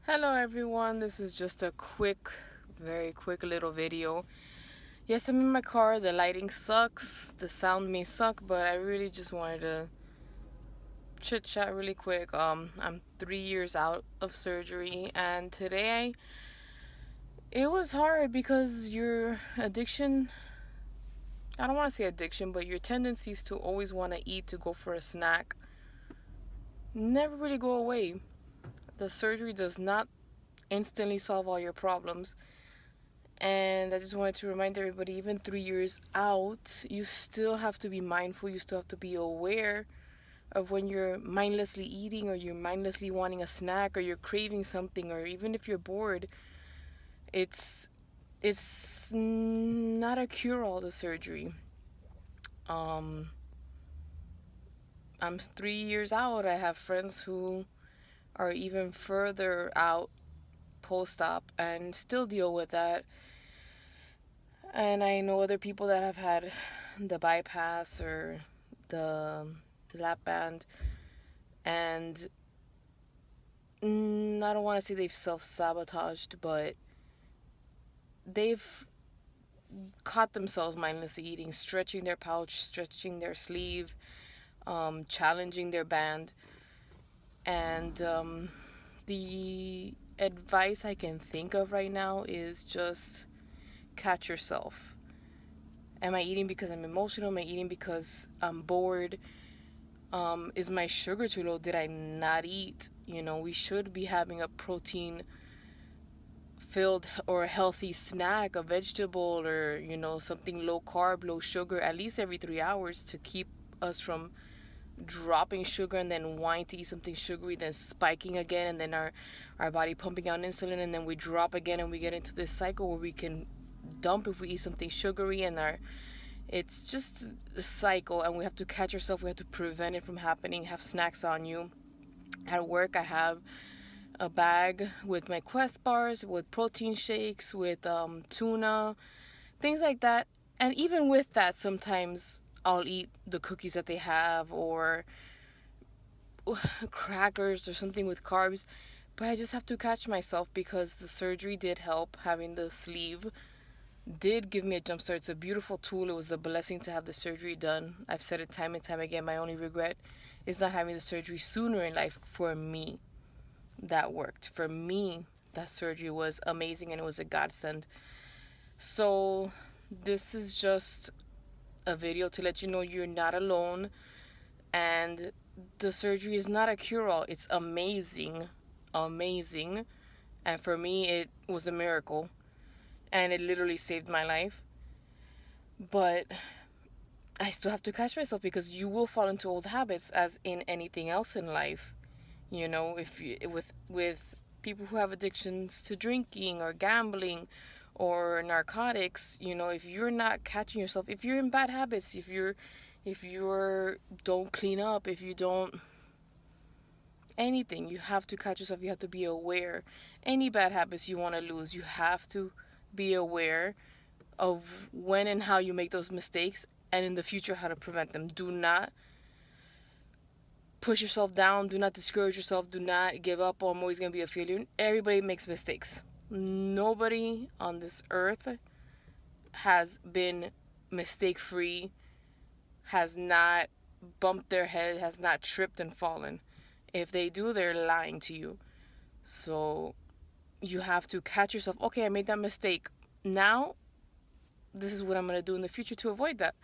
Hello everyone, this is just a very quick little video. Yes, I'm in my car, the lighting sucks, the sound may suck, but I really just wanted to chit chat really quick. I'm 3 years out of surgery, and today it was hard because your addiction, I don't want to say addiction, but your tendencies to always want to eat, to go for a snack, never really go away. The surgery does not instantly solve all your problems. And I just wanted to remind everybody, even 3 years out, you still have to be mindful. You still have to be aware of when you're mindlessly eating, or you're mindlessly wanting a snack, or you're craving something, or even if you're bored. It's not a cure-all, the surgery. Um, I'm 3 years out. I have friends who are even further out post-op and still deal with that. And I know other people that have had the bypass or the lap band, and I don't want to say they've self-sabotaged, but they've caught themselves mindlessly eating, stretching their pouch, stretching their sleeve, challenging their band. And the advice I can think of right now is just catch yourself. Am I eating because I'm emotional? Am I eating because I'm bored? Is my sugar too low? Did I not eat? We should be having a protein filled or a healthy snack, a vegetable, or something low carb, low sugar, at least every 3 hours, to keep us from dropping sugar and then wanting to eat something sugary, then spiking again, and then our body pumping out insulin, and then we drop again, and we get into this cycle where we can dump if we eat something sugary, and it's just a cycle, and we have to catch ourselves. We have to prevent it from happening. Have snacks on you. At work, I have a bag with my Quest bars, with protein shakes, with tuna, things like that. And even with that, sometimes I'll eat the cookies that they have, or crackers or something with carbs. But I just have to catch myself, because the surgery did help. Having the sleeve did give me a jump start. It's a beautiful tool. It was a blessing to have the surgery done. I've said it time and time again. My only regret is not having the surgery sooner in life. For me, that worked. For me, that surgery was amazing, and it was a godsend. So this is just a video to let you know you're not alone, and the surgery is not a cure-all. It's amazing, amazing. And for me, it was a miracle, and it literally saved my life. But I still have to catch myself, because you will fall into old habits, as in anything else in life. If you, with people who have addictions to drinking or gambling or narcotics, if you're not catching yourself, if you're in bad habits, if you're don't clean up, if you don't anything, you have to catch yourself. You have to be aware. Any bad habits you want to lose, you have to be aware of when and how you make those mistakes, and in the future how to prevent them. Do not push yourself down. Do not discourage yourself. Do not give up. Oh, I'm always going to be a failure. Everybody makes mistakes. Nobody on this earth has been mistake free, has not bumped their head, has not tripped and fallen. If they do, they're lying to you. So you have to catch yourself. Okay, I made that mistake. Now, this is what I'm going to do in the future to avoid that.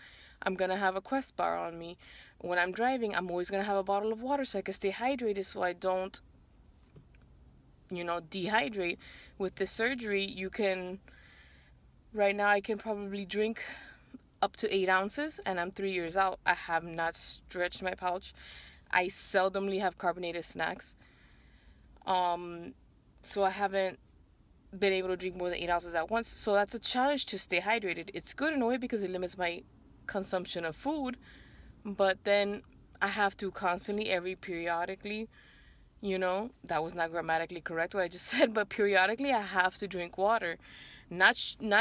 I'm going to have a Quest bar on me. When I'm driving, I'm always going to have a bottle of water so I can stay hydrated, so I don't, dehydrate. With the surgery, right now, I can probably drink up to 8 ounces, and I'm 3 years out. I have not stretched my pouch. I seldomly have carbonated snacks. So I haven't been able to drink more than 8 ounces at once. So that's a challenge to stay hydrated. It's good in a way because it limits my consumption of food, but then I have to constantly, periodically, that was not grammatically correct what I just said, but periodically I have to drink water. Not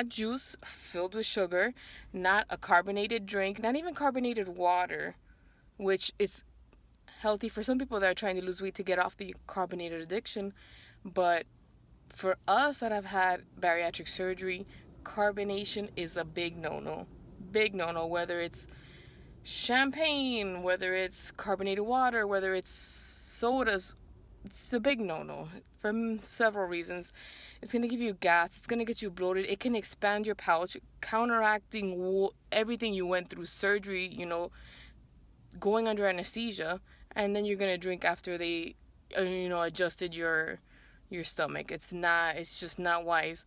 juice filled with sugar, not a carbonated drink, not even carbonated water, which is healthy for some people that are trying to lose weight to get off the carbonated addiction. But for us that have had bariatric surgery, carbonation is a big no-no. Big no-no, whether it's champagne, whether it's carbonated water, whether it's sodas. It's a big no-no for several reasons. It's going to give you gas. It's going to get you bloated. It can expand your pouch, counteracting everything you went through, surgery, going under anesthesia, and then you're going to drink after they, adjusted your stomach. It's just not wise.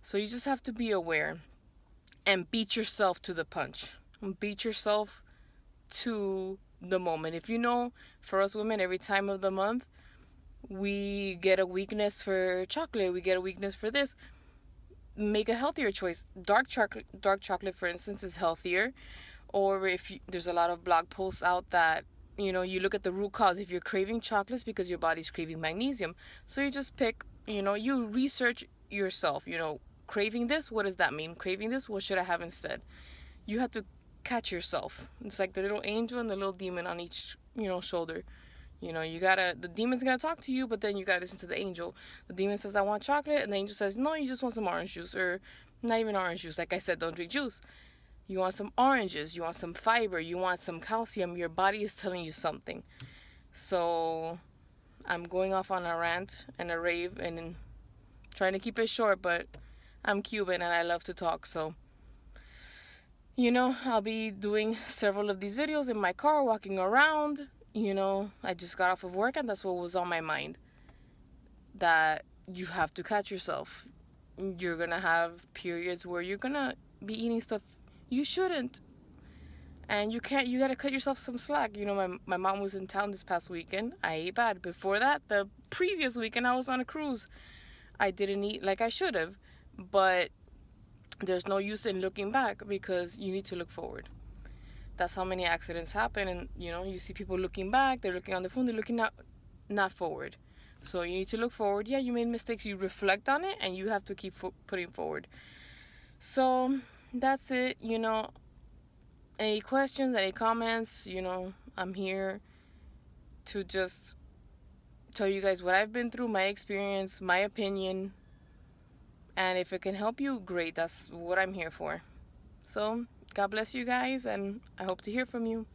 So you just have to be aware and beat yourself to the punch. Beat yourself to the moment. If for us women, every time of the month, we get a weakness for chocolate, we get a weakness for this, make a healthier choice. Dark chocolate, for instance, is healthier. Or if there's a lot of blog posts out that you look at the root cause. If you're craving chocolates because your body's craving magnesium, so you just pick, you research yourself. Craving this, what does that mean? Craving this, what should I have instead? You have to catch yourself. It's like the little angel and the little demon on each shoulder. The demon's gonna talk to you, but then you gotta listen to the angel. The demon says, I want chocolate, and the angel says, no, you just want some orange juice, or not even orange juice. Like I said, don't drink juice. You want some oranges, you want some fiber, you want some calcium. Your body is telling you something. So I'm going off on a rant and a rave and trying to keep it short, but I'm Cuban and I love to talk. So, I'll be doing several of these videos in my car, walking around. I just got off of work and that's what was on my mind. That you have to catch yourself. You're going to have periods where you're going to be eating stuff you shouldn't. And you got to cut yourself some slack. My mom was in town this past weekend. I ate bad. Before that, the previous weekend, I was on a cruise. I didn't eat like I should have. But there's no use in looking back because you need to look forward. That's how many accidents happen. And, you see people looking back. They're looking on the phone. They're looking not forward. So you need to look forward. Yeah, you made mistakes. You reflect on it. And you have to keep putting forward. So that's it. Any questions, any comments, I'm here to just tell you guys what I've been through, my experience, my opinion. And if it can help you, great. That's what I'm here for. So God bless you guys, and I hope to hear from you.